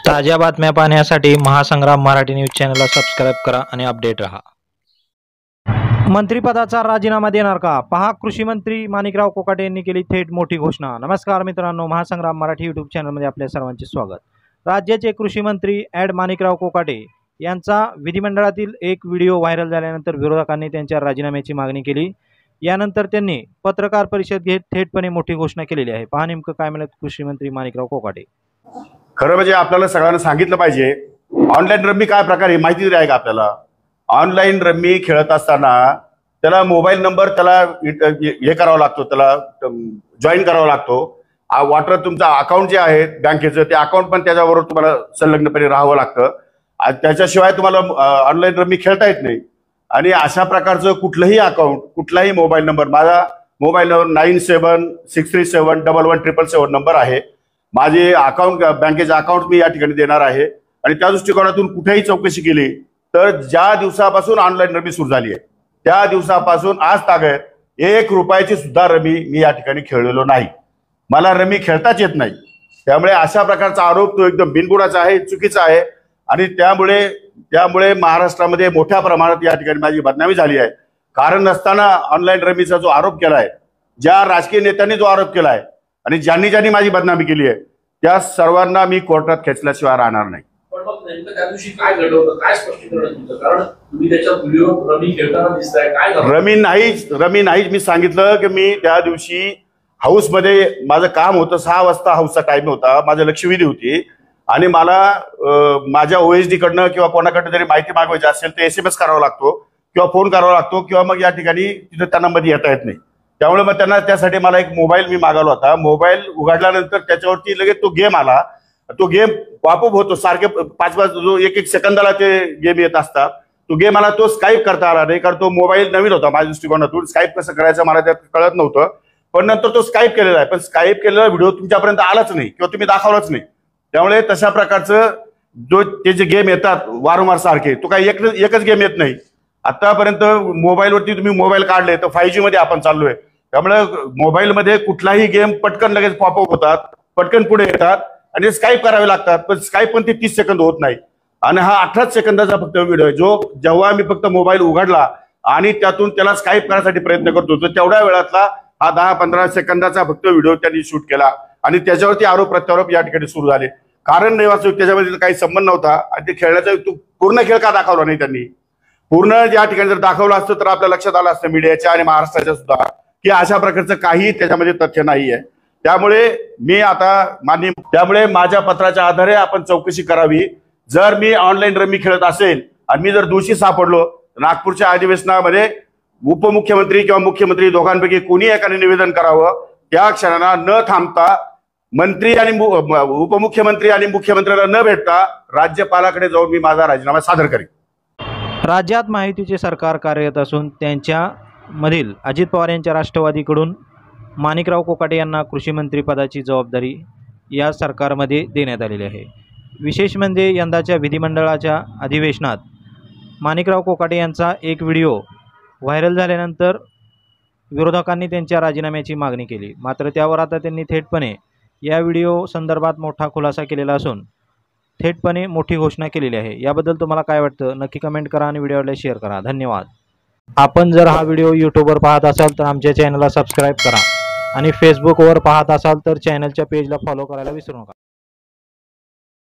ताज्या बातम्या पाहण्यासाठी महासंग्राम मराठी न्यूज चॅनलला सबस्क्राईब करा आणि अपडेट रहा। मंत्रिपदाचा राजीनामा देणार का? पहा, कृषी मंत्री माणिकराव कोकाटे यांनी केली थेट मोठी घोषणा। नमस्कार मित्रांनो, महासंग्राम मराठी यूट्यूब चॅनलमध्ये आपल्या सर्वांचे स्वागत। राज्याचे कृषी मंत्री माणिकराव कोकाटे यांचा विधिमंडळातील एक व्हिडिओ व्हायरल झाल्यानंतर विरोधकांनी त्यांच्या राजीनाम्याची मागणी केली। यानंतर त्यांनी पत्रकार परिषद घेत थेटपणे मोठी घोषणा केलेली आहे। पहा नेमकं काय म्हणत कृषी मंत्री माणिकराव कोकाटे। खरं म्हणजे आपल्याला सगळ्यांना सांगितलं पाहिजे, ऑनलाईन रम्मी काय प्रकार आहे माहिती आहे का आपल्याला? ऑनलाईन रम्मी खेळत असताना त्याला मोबाईल नंबर त्याला हे करावा लागतो, त्याला जॉईन करावा लागतो। वाटर तुमचा अकाउंट जे आहे बँकेचं ते अकाउंट पण त्याच्याबरोबर तुम्हाला संलग्नपणे राहावं लागतं। त्याच्याशिवाय तुम्हाला ऑनलाईन रम्मी खेळता येत नाही। आणि अशा प्रकारचं कुठलंही अकाउंट, कुठलाही मोबाईल नंबर, माझा मोबाईल नंबर 9763711177 नंबर आहे। माझे अकाउंट, बँकेचे अकाउंट मी या ठिकाणी देणार आहे। आणि त्या दृष्टिकोनातून कुठेही चौकशी केली तर ज्या दिवसापासून ऑनलाईन रमी सुरू झाली आहे त्या दिवसापासून आज तागत 1 रुपयाची सुद्धा रमी मी या ठिकाणी खेळलेलो नाही। मला रमी खेळताच येत नाही। त्यामुळे अशा प्रकारचा आरोप तो एकदम बिनबुडाचा आहे, चुकीचा आहे। आणि त्यामुळे महाराष्ट्रामध्ये मोठ्या प्रमाणात या ठिकाणी माझी बदनामी झाली आहे। कारण नसताना ऑनलाईन रमीचा जो आरोप केला आहे, ज्या राजकीय नेत्यांनी जो आरोप केला आहे आणि ज्यांनी माझी बदनामी केली आहे त्या सर्वांना मी कोर्टात खेचल्याशिवाय राहणार नाही। पण मग नेमकं त्या दिवशी काय घडलं होतं, काय स्पष्टीकरण दिलं? कारण तुम्ही त्याच्या व्हिडिओ रमी खेळताना दिसताय, काय झालं? रमी नाही मी सांगितलं की मी त्या दिवशी हाऊसमध्ये माझं काम होतं। 6 वाजता हाऊसचा टाइम होता, माझं लक्षवेधी होती आणि मला माझ्या OSD कडनं किंवा कोणाकडनं जरी माहिती मागवायची असेल तर SMS करावा लागतो किंवा फोन करावा लागतो किंवा मग या ठिकाणी तिथं त्यांना मध्ये येता येत नाही। त्यामुळे मग त्यासाठी मला एक मोबाईल मी मागवला होता। मोबाईल उघडल्यानंतर त्याच्यावरती लगेच तो गेम आला। तो गेम पॉपअप होतो सारखे 5-5 जो 1-1 सेकंदाला ते गेम येत असतात। तो गेम मला तो स्काईप करता आला नाही, कारण तो मोबाईल नवीन होता माझ्या दृष्टिकोनातून। स्काईप कसं करायचं मला त्यात कळत नव्हतं, पण नंतर तो स्काईप केलेला आहे। पण स्काईप केलेला व्हिडिओ तुमच्यापर्यंत आलाच नाही किंवा तुम्ही दाखवलाच नाही। त्यामुळे तशा प्रकारचं ते जे गेम येतात वारंवार सारखे, तो काही एकच गेम येत नाही। आतापर्यंत मोबाईलवरती तुम्ही मोबाईल काढले तर 5G मध्ये आपण चाललोय। त्यामुळे मोबाईलमध्ये कुठलाही गेम पटकन लगेच पॉपअप होतात, पटकन पुढे येतात आणि स्काईप करावे लागतात। पण स्काईप पण ते 30 सेकंद होत नाही। आणि हा 18 सेकंदाचा फक्त व्हिडिओ आहे, जो जेव्हा मी फक्त मोबाईल उघडला आणि त्यातून त्याला स्काईप करण्यासाठी प्रयत्न करतो तर तेवढ्या वेळातला हा 10-15 सेकंदाचा फक्त व्हिडिओ त्यांनी शूट केला आणि त्याच्यावरती आरोप प्रत्यारोप या ठिकाणी सुरू झाले। कारण नाही वाचूक, त्याच्यामध्ये काही संबंध नव्हता आणि ते खेळण्याचा पूर्ण खेळ का दाखवला नाही त्यांनी? पूर्ण या ठिकाणी जर दाखवलं असतं तर आपल्या लक्षात आलं असतं मीडियाच्या आणि महाराष्ट्राच्या सुद्धा की अशा प्रकारचं काही त्याच्यामध्ये तथ्य नाही आहे। त्यामुळे माझ्या पत्राच्या आधारे आपण चौकशी करावी। जर मी ऑनलाईन रमी खेळत असेल आणि मी जर दोषी सापडलो, नागपूरच्या अधिवेशनामध्ये उपमुख्यमंत्री किंवा मुख्यमंत्री दोघांपैकी कोणी एकाने निवेदन करावं। त्या क्षणाला न थांबता मंत्री आणि उपमुख्यमंत्री आणि मुख्यमंत्र्याला न भेटता राज्यपालाकडे जाऊन मी माझा राजीनामा सादर करेन। राज्यात महायुतीचे सरकार कार्यरत असून त्यांच्या मधील अजित पवार यांच्या राष्ट्रवादीकडून माणिकराव कोकाटे यांना कृषी मंत्री पदाची जबाबदारी या सरकारमध्ये देण्यात आलेली आहे। विशेष म्हणजे यंदाच्या विधिमंडळाच्या अधिवेशनात माणिकराव कोकाटे यांचा एक व्हिडिओ व्हायरल झाल्यानंतर विरोधकांनी त्यांच्या राजीनाम्याची मागणी केली। मात्र त्यावर आता त्यांनी थेटपणे या व्हिडिओ संदर्भात मोठा खुलासा केलेला असून थेटपणे मोठी घोषणा केलेली आहे। याबद्दल तुम्हाला काय वाटतं नक्की कमेंट करा आणि व्हिडिओला शेअर करा। धन्यवाद। आपण जर हा व्हिडिओ यूट्यूबवर पाहत असाल तर आमच्या चॅनलला सबस्क्राईब करा आणि फेसबुकवर पाहत असाल तर चॅनलच्या पेजला फॉलो करायला विसरू नका।